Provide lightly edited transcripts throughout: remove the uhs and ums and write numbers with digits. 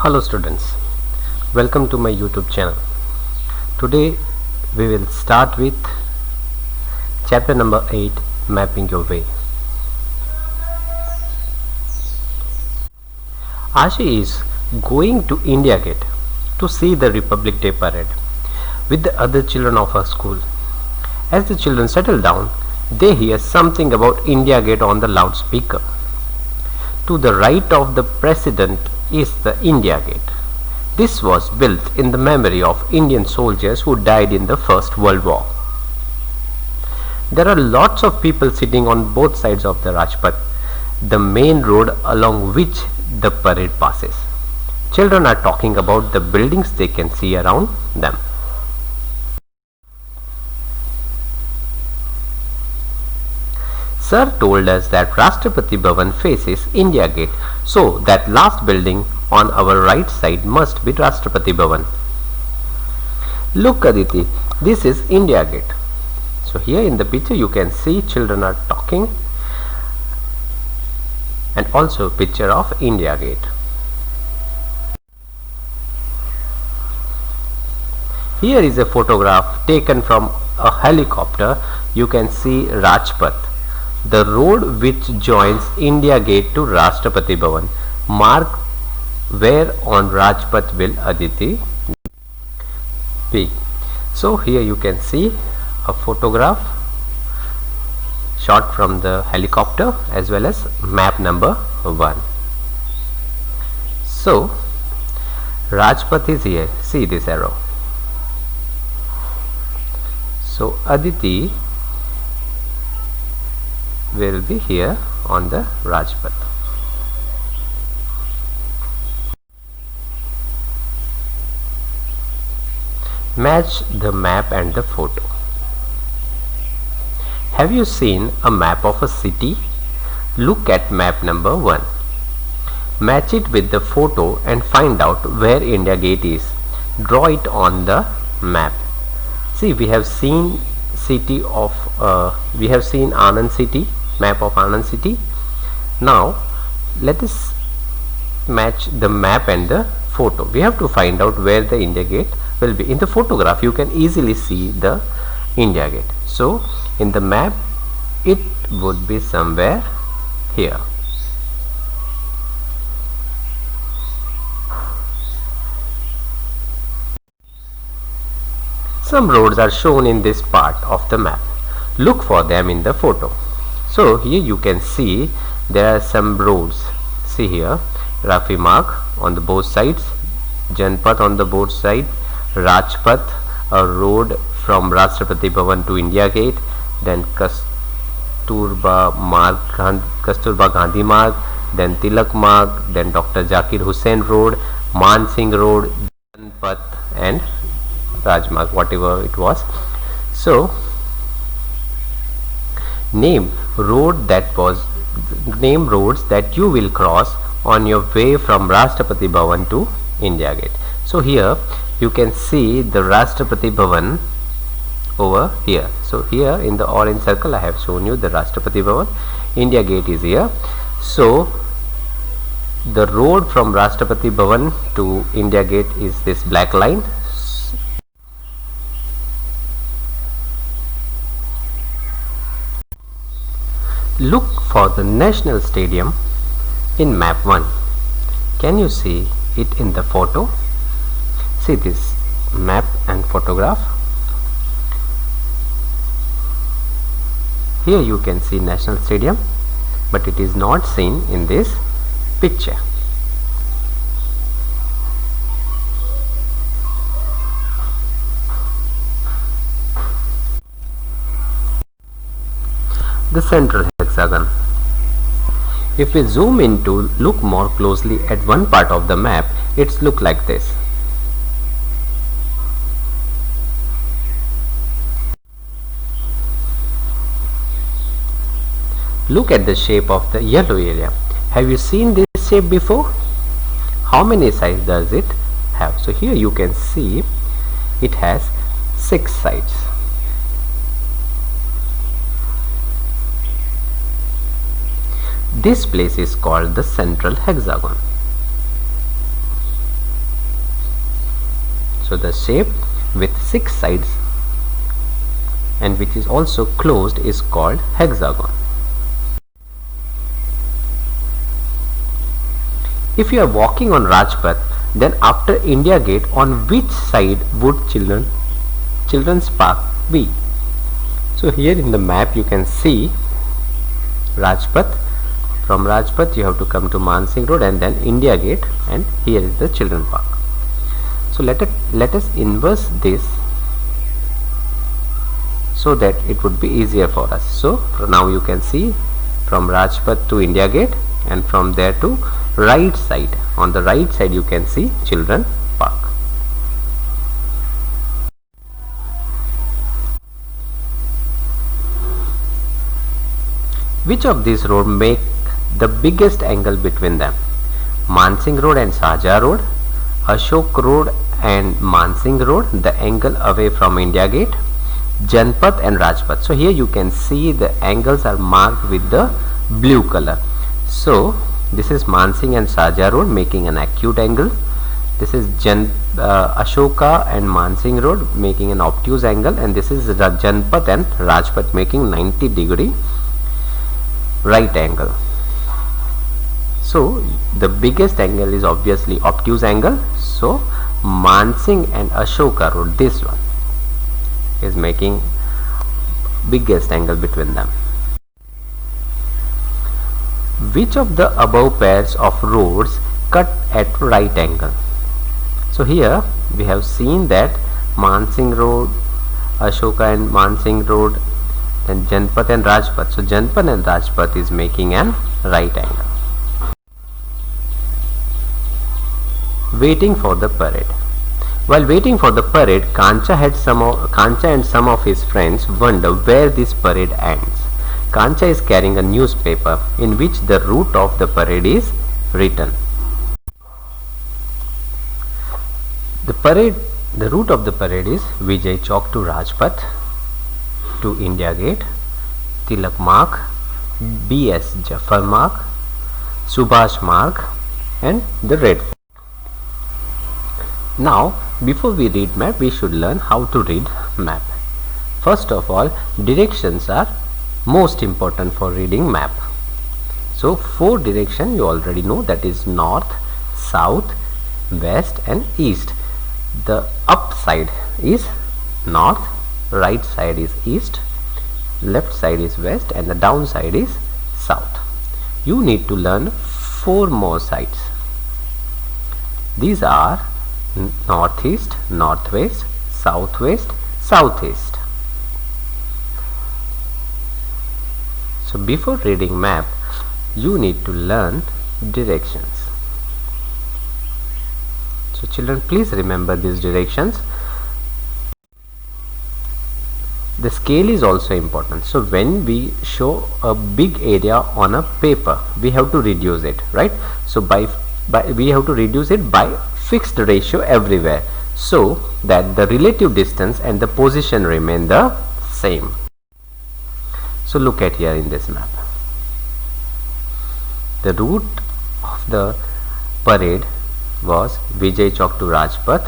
Hello students, welcome to my YouTube channel. Today we will start with chapter number 8, Mapping Your Way. Ashi is going to India Gate to see the Republic Day parade with the other children of her school. As the children settle down, they hear something about India Gate on the loudspeaker. To the right of the president is the India Gate. This was built in the memory of Indian soldiers who died in the First World War. There are lots of people sitting on both sides of the Rajpath, the main road along which the parade passes. Children are talking about the buildings they can see around them. Sir told us that Rashtrapati Bhavan faces India Gate, so that last building on our right side must be Rashtrapati Bhavan. Look Aditi, this is India Gate. So here in the picture you can see children are talking and also a picture of India Gate. Here is a photograph taken from a helicopter. You can see Rajpath, the road which joins India Gate to Rashtrapati Bhavan. Mark where on Rajpath will Aditi be. So here you can see a photograph shot from the helicopter as well as map number 1. So Rajpath is here, see this arrow. So Aditi will be here on the Rajpath. Match the map and the photo. Have you seen a map of a city? Look at map number 1. Match it with the photo and find out where India Gate is. Draw it on the map. See, we have seen Anand city, map of Anand city. Now let us match the map and the photo. We have to find out where the India Gate will be. In the photograph you can easily see the India Gate. So in the map it would be somewhere here. Some roads are shown in this part of the map. Look for them in the photo. So here you can see there are some roads. See here, Rafi Marg on the both sides, Janpath on the both sides, Rajpath, a road from Rashtrapati Bhavan to India Gate, then Kasturba Gandhi Marg, then Tilak Marg, then Dr. Zakir Hussain Road, Man Singh Road, Janpath and Rajmarg, whatever it was. So name roads that you will cross on your way from Rashtrapati Bhavan to India Gate. So here you can see the Rashtrapati Bhavan over here. So here in the orange circle I have shown you the Rashtrapati Bhavan. India Gate is here. So the road from Rashtrapati Bhavan to India Gate is this black line. Look for the National Stadium in map 1. Can you see it in the photo? See this map and photograph. Here you can see National Stadium, but it is not seen in this picture. The central hexagon. If we zoom in to look more closely at one part of the map, it's look like this. Look at the shape of the yellow area. Have you seen this shape before? How many sides does it have? So here you can see it has 6 sides. This place is called the central hexagon. So the shape with 6 sides and which is also closed is called hexagon. If you are walking on Rajpath, then after India Gate, on which side would Children's Park be? So here in the map you can see Rajpath. From Rajpath you have to come to Mansingh Road and then India Gate, and here is the Children's Park. So let us inverse this so that it would be easier for us. So now you can see from Rajpath to India Gate, and from there to right side. On the right side you can see Children's Park. Which of these roads make the biggest angle between them? Mansingh Road and Shahjahan Road, Ashok Road and Mansingh Road, the angle away from India Gate, Janpath and Rajpath. So here you can see the angles are marked with the blue color. So this is Mansingh and Shahjahan Road making an acute angle. This is Ashoka and Mansingh Road making an obtuse angle, and this is Janpath and Rajpath making 90-degree right angle. So the biggest angle is obviously obtuse angle. So Mansingh and Ashoka Road, this one is making biggest angle between them. Which of the above pairs of roads cut at right angle? So here we have seen that Mansingh Road, Ashoka and Mansingh Road, then Janpath and Rajpath. So Janpath and Rajpath is making an right angle. Waiting for the parade. While waiting for the parade, Kancha and some of his friends wonder where this parade ends. Kancha is carrying a newspaper in which the route of the parade is written. The route of the parade is Vijay Chowk to Rajpath, to India Gate, Tilak Marg, B.S. Jafar Marg, Subhash Marg, and the Red Fort. Now, before we read map, we should learn how to read map. First of all, directions are most important for reading map. So 4 direction you already know, that is north, south, west and east. The up side is north, right side is east, left side is west, and the down side is south. You need to learn 4 more sides. These are northeast, northwest, southwest, southeast. So before reading map, you need to learn directions. So children, please remember these directions. The scale is also important. So when we show a big area on a paper, we have to reduce it, right? So we have to reduce it by fixed ratio everywhere, so that the relative distance and the position remain the same. So look at here in this map. The route of the parade was Vijay Chowk to Rajpath,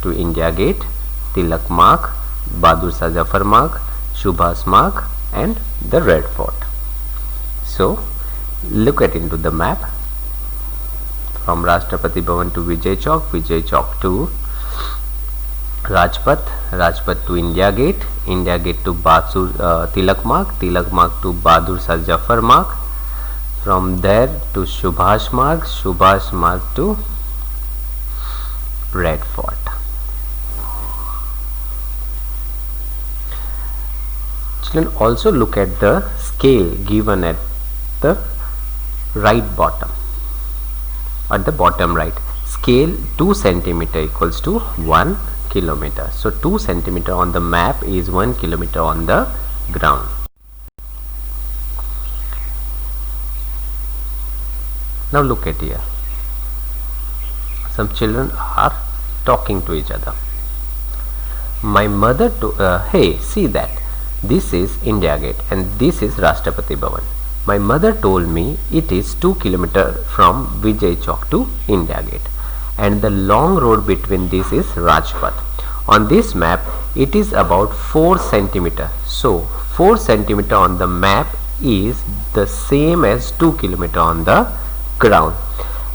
to India Gate, Tilak Marg, Bahadur Shah Zafar Marg, Subhash Marg and the Red Fort. So look at into the map. From Rashtrapati Bhavan to Vijay Chowk to Rajpath, Rajpath to India Gate to Tilak Marg, Tilak Marg to Bahadur Shah Zafar Marg, from there to Subhash Marg to Red Fort. Children, also look at the scale given at the right bottom. At the bottom right, scale 2 cm equals to 1 km. So 2 cm on the map is 1 km on the ground. Now look at here. Some children are talking to each other. My mother hey, see that this is India Gate and this is Rashtrapati Bhavan. My mother told me it is 2 km from Vijay Chowk to India Gate. and the long road between this is Rajpath. On this map it is about 4 centimeter. So 4 centimeter on the map is the same as 2 kilometer on the ground.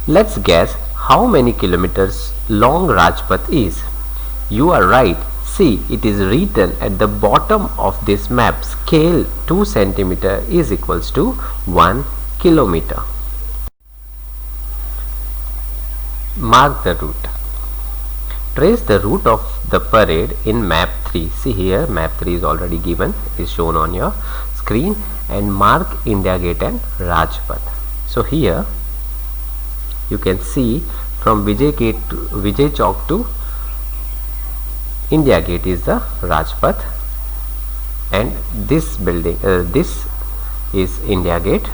Let's guess how many kilometers long Rajpath is. You are right. See, it is written at the bottom of this map. Scale 2 centimeter is equals to 1 kilometer. Mark the route. Trace the route of the parade in map 3. See here, map 3 is already given, is shown on your screen, and mark India Gate and Rajpath. So here you can see from Vijay Chowk to India Gate is the Rajpath, and this building, this is India Gate,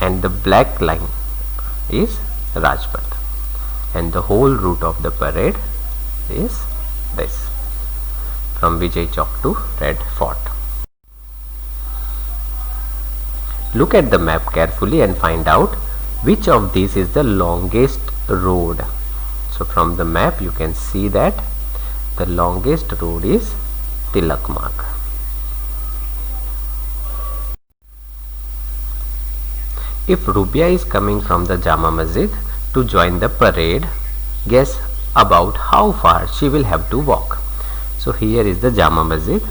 and the black line is Rajpath, and the whole route of the parade is this, from Vijay Chowk to Red Fort. Look at the map carefully and find out which of these is the longest road. So from the map you can see that the longest road is Tilak Marg. If Rubia is coming from the Jama Masjid to join the parade, guess about how far she will have to walk. So here is the Jama Masjid.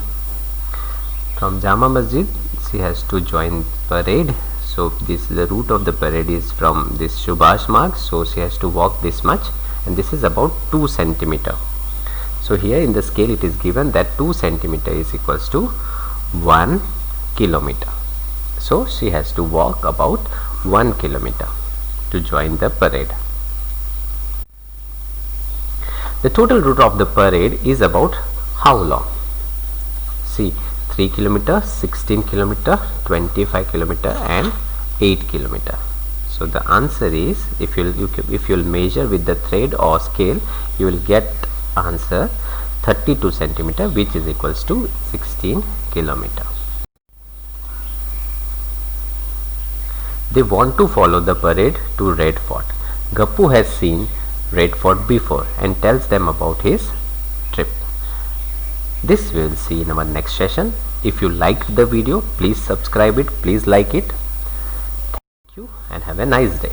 From Jama Masjid she has to join parade. So this is the route of the parade is from this Subhash Marg. So she has to walk this much, and this is about 2 centimeter. So here in the scale it is given that 2 centimeter is equals to 1 kilometer. So she has to walk about 1 kilometer to join the parade. The total route of the parade is about how long? See, 3 kilometer, 16 kilometer, 25 kilometer and 8 kilometer. So the answer is, if you'll measure with the thread or scale, you will get answer 32 centimeter, which is equals to 16 kilometer. They want to follow the parade to Red Fort. Gappu has seen Red Fort before and tells them about his trip. This we will see in our next session. If you liked the video, please subscribe it, please like it. Thank you and have a nice day.